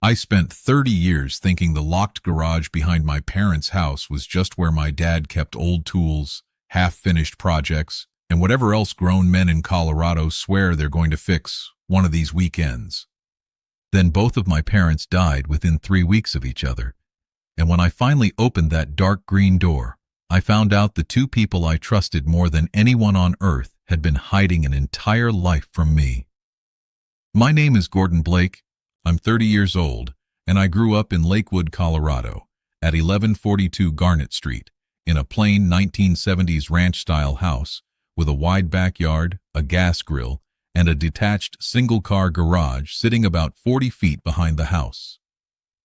I spent 30 years thinking the locked garage behind my parents' house was just where my dad kept old tools, half-finished projects, and whatever else grown men in Colorado swear they're going to fix one of these weekends. Then both of my parents died within 3 weeks of each other, and when I finally opened that dark green door, I found out the two people I trusted more than anyone on earth had been hiding an entire life from me. My name is Gordon Blake. I'm 30 years old, and I grew up in Lakewood, Colorado, at 1142 Garnet Street, in a plain 1970s ranch-style house with a wide backyard, a gas grill, and a detached single-car garage sitting about 40 feet behind the house.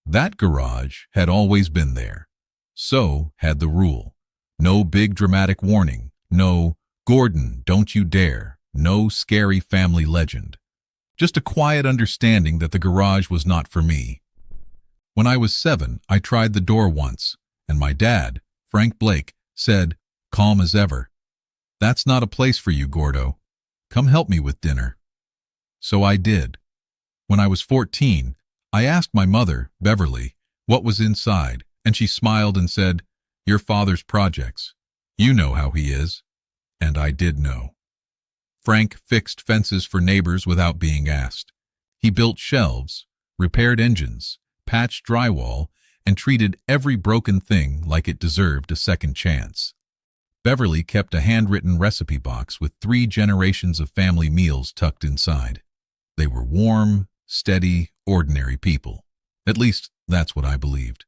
That garage had always been there. So had the rule. No big dramatic warning, no "Gordon, don't you dare," no scary family legend. Just a quiet understanding that the garage was not for me. When I was 7, I tried the door once, and my dad, Frank Blake, said, calm as ever, "That's not a place for you, Gordo. Come help me with dinner." So I did. When I was 14, I asked my mother, Beverly, what was inside, and she smiled and said, "Your father's projects. You know how he is." And I did know. Frank fixed fences for neighbors without being asked. He built shelves, repaired engines, patched drywall, and treated every broken thing like it deserved a second chance. Beverly kept a handwritten recipe box with 3 generations of family meals tucked inside. They were warm, steady, ordinary people. At least, that's what I believed.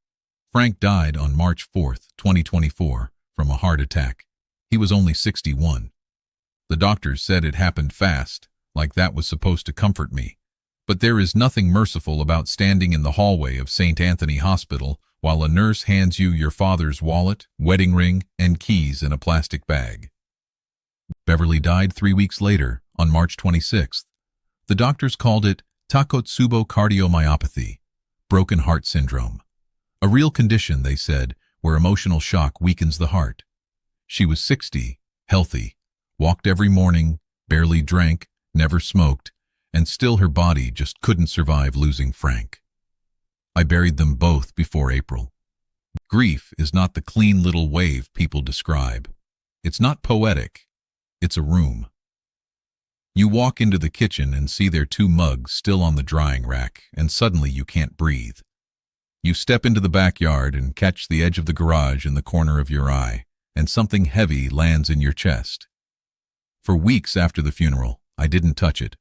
Frank died on March 4th, 2024, from a heart attack. He was only 61. The doctors said it happened fast, like that was supposed to comfort me. But there is nothing merciful about standing in the hallway of St. Anthony Hospital while a nurse hands you your father's wallet, wedding ring, and keys in a plastic bag. Beverly died 3 weeks later, on March 26th. The doctors called it Takotsubo cardiomyopathy, broken heart syndrome. A real condition, they said, where emotional shock weakens the heart. She was 60, healthy, walked every morning, barely drank, never smoked, and still her body just couldn't survive losing Frank. I buried them both before April. Grief is not the clean little wave people describe. It's not poetic. It's a room. You walk into the kitchen and see their 2 mugs still on the drying rack, and suddenly you can't breathe. You step into the backyard and catch the edge of the garage in the corner of your eye, and something heavy lands in your chest. For weeks after the funeral, I didn't touch it.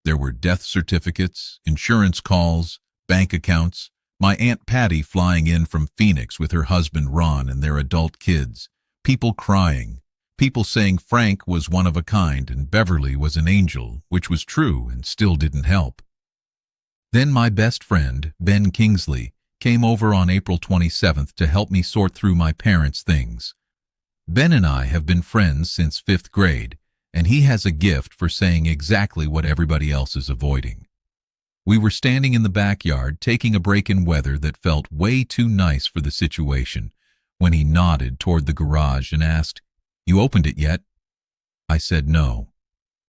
There were death certificates, insurance calls, bank accounts, my Aunt Patty flying in from Phoenix with her husband Ron and their adult kids, people crying, people saying Frank was one of a kind and Beverly was an angel, which was true and still didn't help. Then my best friend, Ben Kingsley, came over on April 27th to help me sort through my parents' things. Ben and I have been friends since 5th grade, and he has a gift for saying exactly what everybody else is avoiding. We were standing in the backyard taking a break in weather that felt way too nice for the situation when he nodded toward the garage and asked, "You opened it yet?" I said no.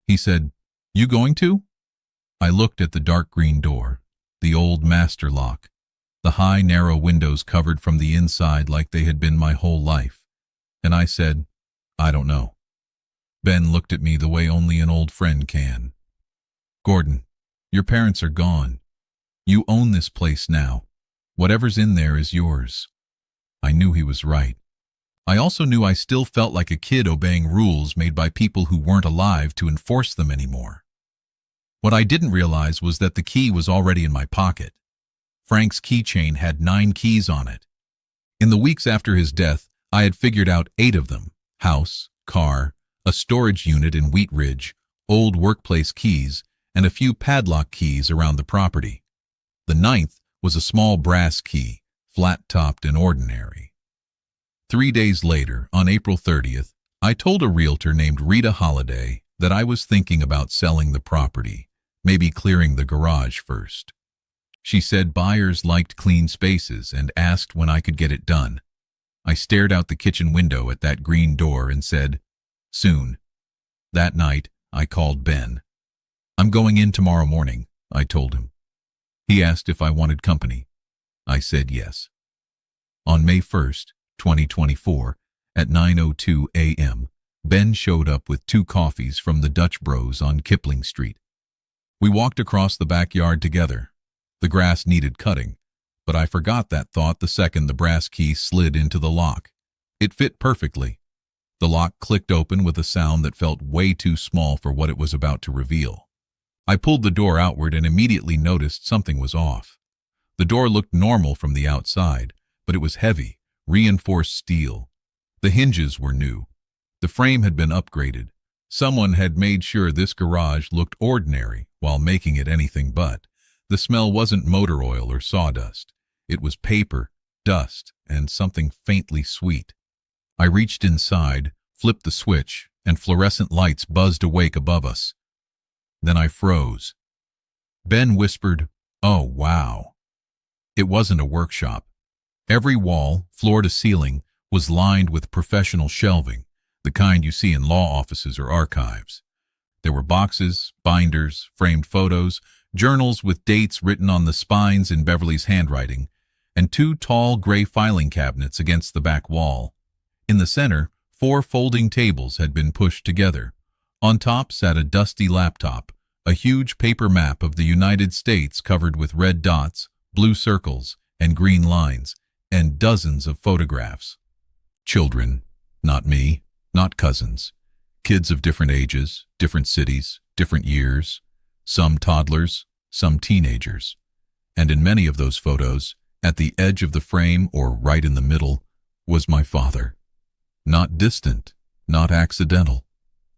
He said, "You going to?" I looked at the dark green door, the old master lock, the high narrow windows covered from the inside like they had been my whole life, and I said, "I don't know." Ben looked at me the way only an old friend can. "Gordon, your parents are gone. You own this place now. Whatever's in there is yours." I knew he was right. I also knew I still felt like a kid obeying rules made by people who weren't alive to enforce them anymore. What I didn't realize was that the key was already in my pocket. Frank's keychain had 9 keys on it. In the weeks after his death, I had figured out 8 of them: house, car, a storage unit in Wheat Ridge, old workplace keys, and a few padlock keys around the property. The 9th was a small brass key, flat-topped and ordinary. 3 days later, on April 30th, I told a realtor named Rita Holliday that I was thinking about selling the property, maybe clearing the garage first. She said buyers liked clean spaces and asked when I could get it done. I stared out the kitchen window at that green door and said, "Soon." That night, I called Ben. "I'm going in tomorrow morning," I told him. He asked if I wanted company. I said yes. On May 1st, 2024, at 9:02 a.m., Ben showed up with 2 coffees from the Dutch Bros on Kipling Street. We walked across the backyard together. The grass needed cutting, but I forgot that thought the second the brass key slid into the lock. It fit perfectly. The lock clicked open with a sound that felt way too small for what it was about to reveal. I pulled the door outward and immediately noticed something was off. The door looked normal from the outside, but it was heavy, reinforced steel. The hinges were new. The frame had been upgraded. Someone had made sure this garage looked ordinary while making it anything but. The smell wasn't motor oil or sawdust. It was paper, dust, and something faintly sweet. I reached inside, flipped the switch, and fluorescent lights buzzed awake above us. Then I froze. Ben whispered, "Oh, wow." It wasn't a workshop. Every wall, floor to ceiling, was lined with professional shelving, the kind you see in law offices or archives. There were boxes, binders, framed photos, journals with dates written on the spines in Beverly's handwriting, and 2 tall gray filing cabinets against the back wall. In the center, 4 folding tables had been pushed together. On top sat a dusty laptop, a huge paper map of the United States covered with red dots, blue circles, and green lines, and dozens of photographs. Children, not me, not cousins. Kids of different ages, different cities, different years. Some toddlers, some teenagers. And in many of those photos, at the edge of the frame or right in the middle, was my father. Not distant, not accidental.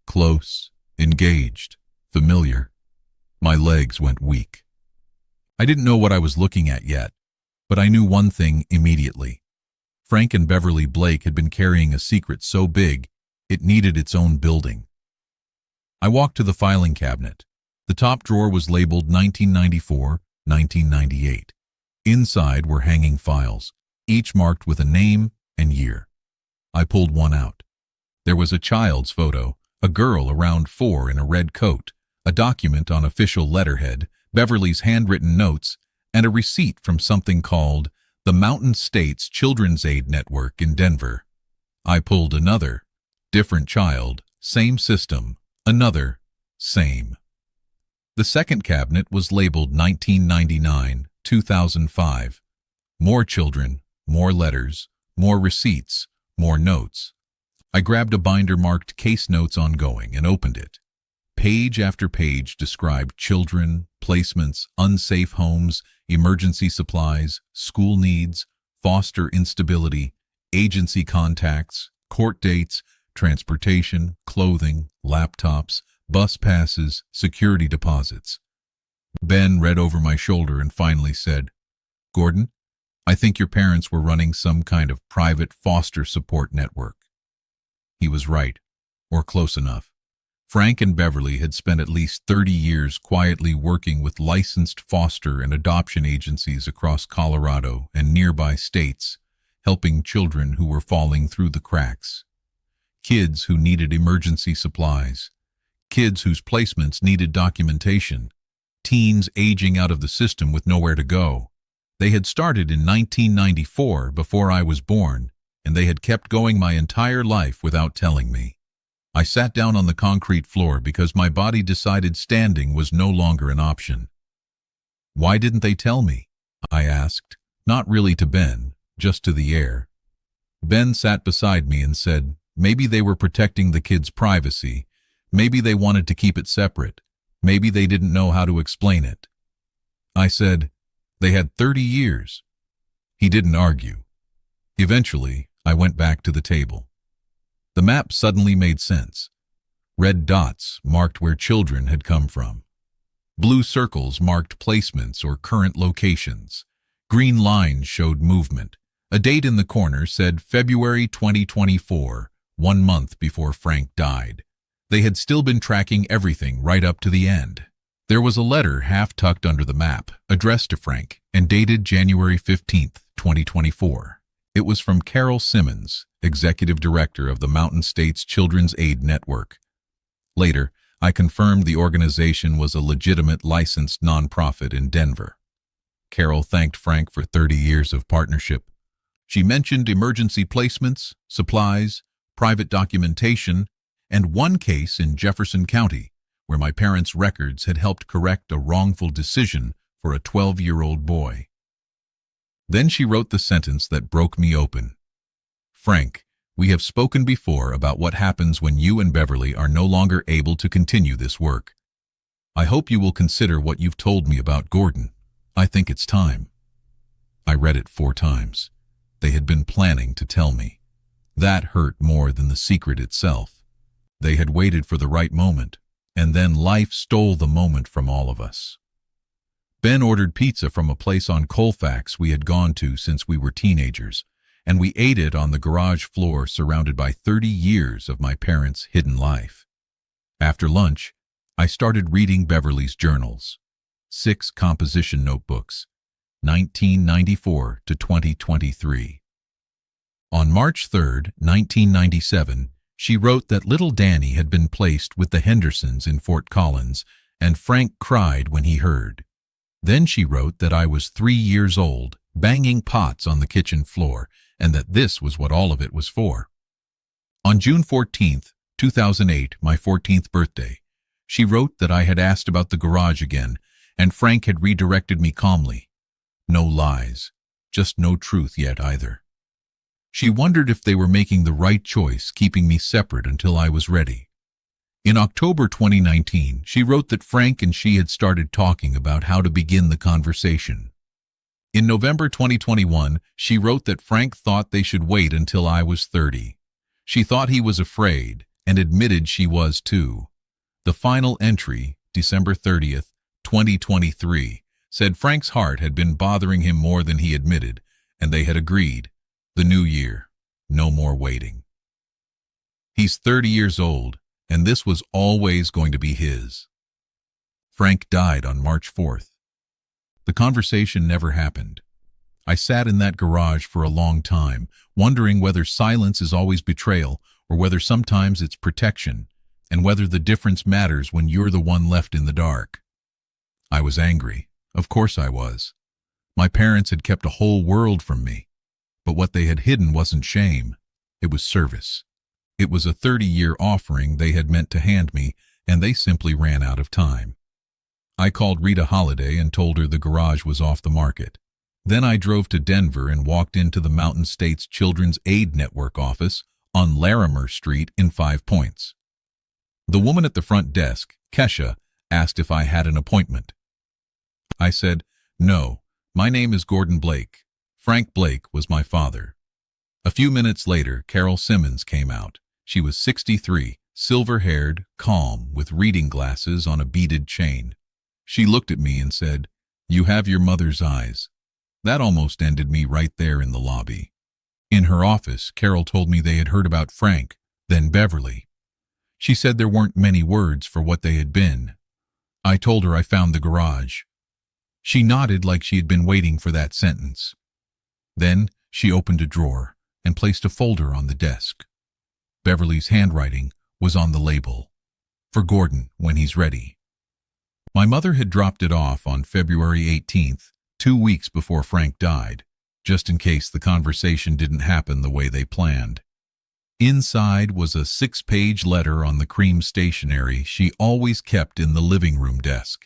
Close, engaged, familiar. My legs went weak. I didn't know what I was looking at yet, but I knew one thing immediately. Frank and Beverly Blake had been carrying a secret so big, it needed its own building. I walked to the filing cabinet. The top drawer was labeled 1994, 1998. Inside were hanging files, each marked with a name and year. I pulled one out. There was a child's photo, a girl around 4 in a red coat, a document on official letterhead, Beverly's handwritten notes, and a receipt from something called the Mountain States Children's Aid Network in Denver. I pulled another. Different child, same system, another, same. The second cabinet was labeled 1999, 2005. More children, more letters, more receipts, more notes. I grabbed a binder marked Case Notes Ongoing and opened it. Page after page described children, placements, unsafe homes, emergency supplies, school needs, foster instability, agency contacts, court dates, transportation, clothing, laptops, bus passes, security deposits. Ben read over my shoulder and finally said, "Gordon, I think your parents were running some kind of private foster support network." He was right, or close enough. Frank and Beverly had spent at least 30 years quietly working with licensed foster and adoption agencies across Colorado and nearby states, helping children who were falling through the cracks. Kids who needed emergency supplies. Kids whose placements needed documentation. Teens aging out of the system with nowhere to go. They had started in 1994 before I was born, and they had kept going my entire life without telling me. I sat down on the concrete floor because my body decided standing was no longer an option. "Why didn't they tell me?" I asked, not really to Ben, just to the air. Ben sat beside me and said, maybe they were protecting the kids' privacy, maybe they wanted to keep it separate, maybe they didn't know how to explain it. I said, they had 30 years. He didn't argue. Eventually, I went back to the table. The map suddenly made sense. Red dots marked where children had come from. Blue circles marked placements or current locations. Green lines showed movement. A date in the corner said February 2024, 1 month before Frank died. They had still been tracking everything right up to the end. There was a letter half tucked under the map, addressed to Frank, and dated January 15, 2024. It was from Carol Simmons, Executive Director of the Mountain States Children's Aid Network. Later, I confirmed the organization was a legitimate licensed nonprofit in Denver. Carol thanked Frank for 30 years of partnership. She mentioned emergency placements, supplies, private documentation, and one case in Jefferson County where my parents' records had helped correct a wrongful decision for a 12-year-old boy. Then she wrote the sentence that broke me open. Frank, we have spoken before about what happens when you and Beverly are no longer able to continue this work. I hope you will consider what you've told me about Gordon. I think it's time. I read it 4 times. They had been planning to tell me. That hurt more than the secret itself. They had waited for the right moment, and then life stole the moment from all of us. Ben ordered pizza from a place on Colfax we had gone to since we were teenagers, and we ate it on the garage floor surrounded by 30 years of my parents' hidden life. After lunch, I started reading Beverly's journals, 6 composition notebooks, 1994 to 2023. On March 3, 1997, she wrote that little Danny had been placed with the Hendersons in Fort Collins, and Frank cried when he heard. Then she wrote that I was 3 years old, banging pots on the kitchen floor, and that this was what all of it was for. On June 14, 2008, my 14th birthday, she wrote that I had asked about the garage again, and Frank had redirected me calmly. No lies, just no truth yet either. She wondered if they were making the right choice, keeping me separate until I was ready. In October 2019, she wrote that Frank and she had started talking about how to begin the conversation. In November 2021, she wrote that Frank thought they should wait until I was 30. She thought he was afraid, and admitted she was too. The final entry, December 30th, 2023, said Frank's heart had been bothering him more than he admitted, and they had agreed. The new year, no more waiting. He's 30 years old, and this was always going to be his. Frank died on March 4th. The conversation never happened. I sat in that garage for a long time, wondering whether silence is always betrayal or whether sometimes it's protection, and whether the difference matters when you're the one left in the dark. I was angry. Of course I was. My parents had kept a whole world from me. But what they had hidden wasn't shame. It was service. It was a 30-year offering they had meant to hand me, and they simply ran out of time. I called Rita Holliday and told her the garage was off the market. Then I drove to Denver and walked into the Mountain States Children's Aid Network office on Larimer Street in 5 Points. The woman at the front desk, Kesha, asked if I had an appointment. I said, "No, my name is Gordon Blake. Frank Blake was my father." A few minutes later, Carol Simmons came out. She was 63, silver-haired, calm, with reading glasses on a beaded chain. She looked at me and said, "You have your mother's eyes." That almost ended me right there in the lobby. In her office, Carol told me they had heard about Frank, then Beverly. She said there weren't many words for what they had been. I told her I found the garage. She nodded like she had been waiting for that sentence. Then she opened a drawer and placed a folder on the desk. Beverly's handwriting was on the label. "For Gordon, when he's ready." My mother had dropped it off on February 18th, 2 weeks before Frank died, just in case the conversation didn't happen the way they planned. Inside was a 6-page letter on the cream stationery she always kept in the living room desk.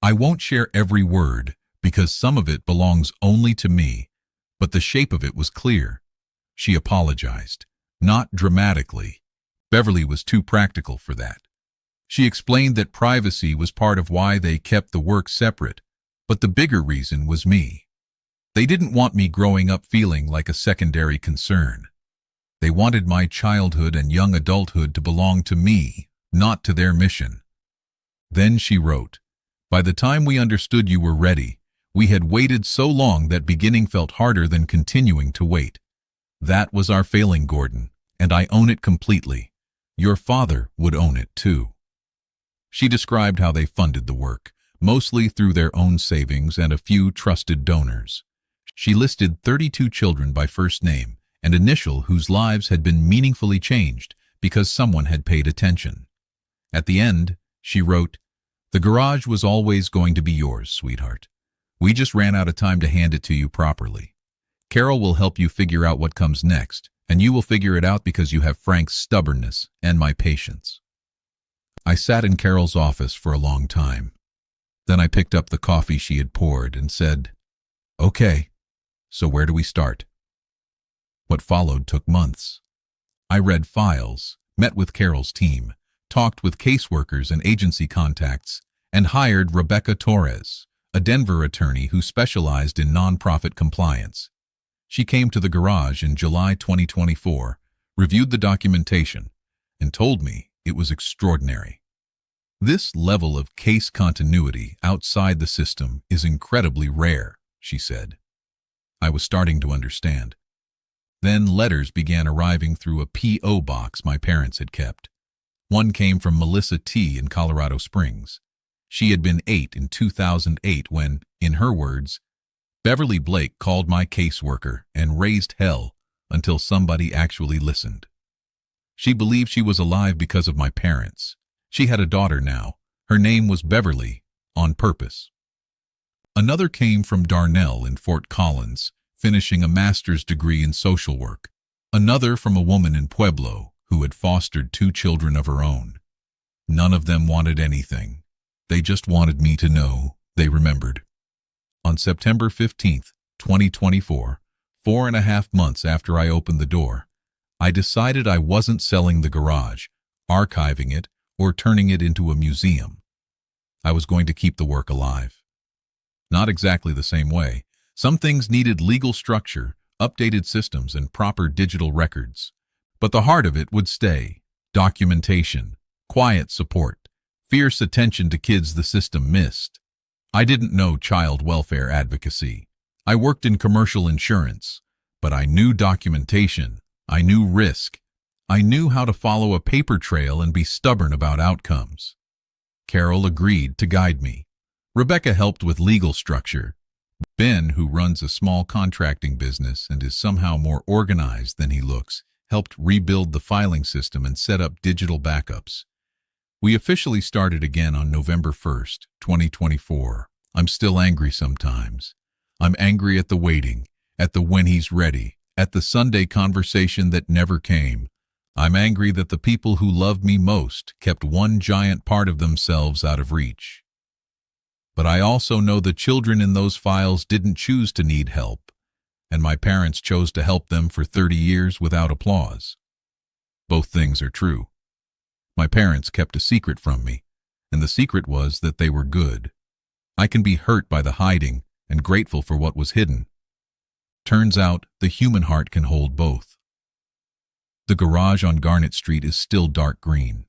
I won't share every word because some of it belongs only to me, but the shape of it was clear. She apologized, not dramatically. Beverly was too practical for that. She explained that privacy was part of why they kept the work separate, but the bigger reason was me. They didn't want me growing up feeling like a secondary concern. They wanted my childhood and young adulthood to belong to me, not to their mission. Then she wrote, "By the time we understood you were ready, we had waited so long that beginning felt harder than continuing to wait. That was our failing, Gordon, and I own it completely. Your father would own it too." She described how they funded the work, mostly through their own savings and a few trusted donors. She listed 32 children by first name and initial whose lives had been meaningfully changed because someone had paid attention. At the end, she wrote, "The garage was always going to be yours, sweetheart. We just ran out of time to hand it to you properly. Carol will help you figure out what comes next, and you will figure it out because you have Frank's stubbornness and my patience." I sat in Carol's office for a long time. Then I picked up the coffee she had poured and said, "Okay, so where do we start?" What followed took months. I read files, met with Carol's team, talked with caseworkers and agency contacts, and hired Rebecca Torres, a Denver attorney who specialized in nonprofit compliance. She came to the garage in July 2024, reviewed the documentation, and told me it was extraordinary. "This level of case continuity outside the system is incredibly rare," she said. I was starting to understand. Then letters began arriving through a P.O. box my parents had kept. One came from Melissa T. in Colorado Springs. She had been 8 in 2008 when, in her words, "Beverly Blake called my caseworker and raised hell until somebody actually listened." She believed she was alive because of my parents. She had a daughter now. Her name was Beverly, on purpose. Another came from Darnell in Fort Collins, finishing a master's degree in social work. Another from a woman in Pueblo who had fostered 2 children of her own. None of them wanted anything. They just wanted me to know they remembered. On September 15th, 2024, 4.5 months after I opened the door, I decided I wasn't selling the garage, archiving it, or turning it into a museum. I was going to keep the work alive. Not exactly the same way. Some things needed legal structure, updated systems, and proper digital records. But the heart of it would stay: documentation, quiet support, fierce attention to kids the system missed. I didn't know child welfare advocacy. I worked in commercial insurance, but I knew documentation. I knew risk. I knew how to follow a paper trail and be stubborn about outcomes. Carol agreed to guide me. Rebecca helped with legal structure. Ben, who runs a small contracting business and is somehow more organized than he looks, helped rebuild the filing system and set up digital backups. We officially started again on November 1st, 2024. I'm still angry sometimes. I'm angry at the waiting, at the when he's ready, at the Sunday conversation that never came. I'm angry that the people who loved me most kept one giant part of themselves out of reach. But I also know the children in those files didn't choose to need help, and my parents chose to help them for 30 years without applause. Both things are true. My parents kept a secret from me, and the secret was that they were good. I can be hurt by the hiding and grateful for what was hidden. Turns out the human heart can hold both. The garage on Garnet Street is still dark green.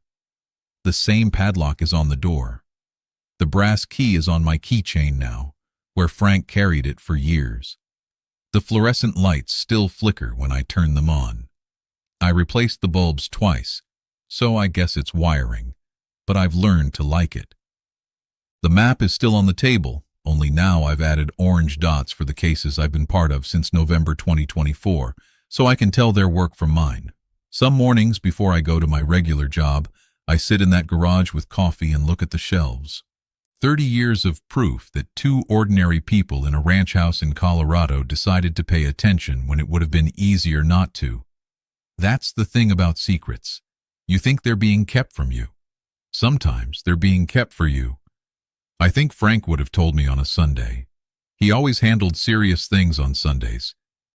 The same padlock is on the door. The brass key is on my keychain now, where Frank carried it for years. The fluorescent lights still flicker when I turn them on. I replaced the bulbs twice, so I guess it's wiring, but I've learned to like it. The map is still on the table, only now I've added orange dots for the cases I've been part of since November 2024, so I can tell their work from mine. Some mornings before I go to my regular job, I sit in that garage with coffee and look at the shelves. 30 years of proof that 2 ordinary people in a ranch house in Colorado decided to pay attention when it would have been easier not to. That's the thing about secrets. You think they're being kept from you. Sometimes they're being kept for you. I think Frank would have told me on a Sunday. He always handled serious things on Sundays.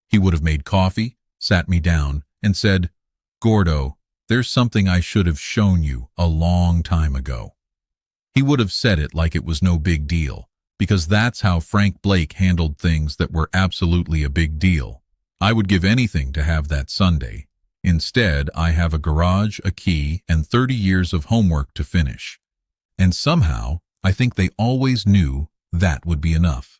He would have made coffee, sat me down, and said, "Gordo, there's something I should have shown you a long time ago." He would have said it like it was no big deal, because that's how Frank Blake handled things that were absolutely a big deal. I would give anything to have that Sunday. Instead, I have a garage, a key, and 30 years of homework to finish. And somehow, I think they always knew that would be enough.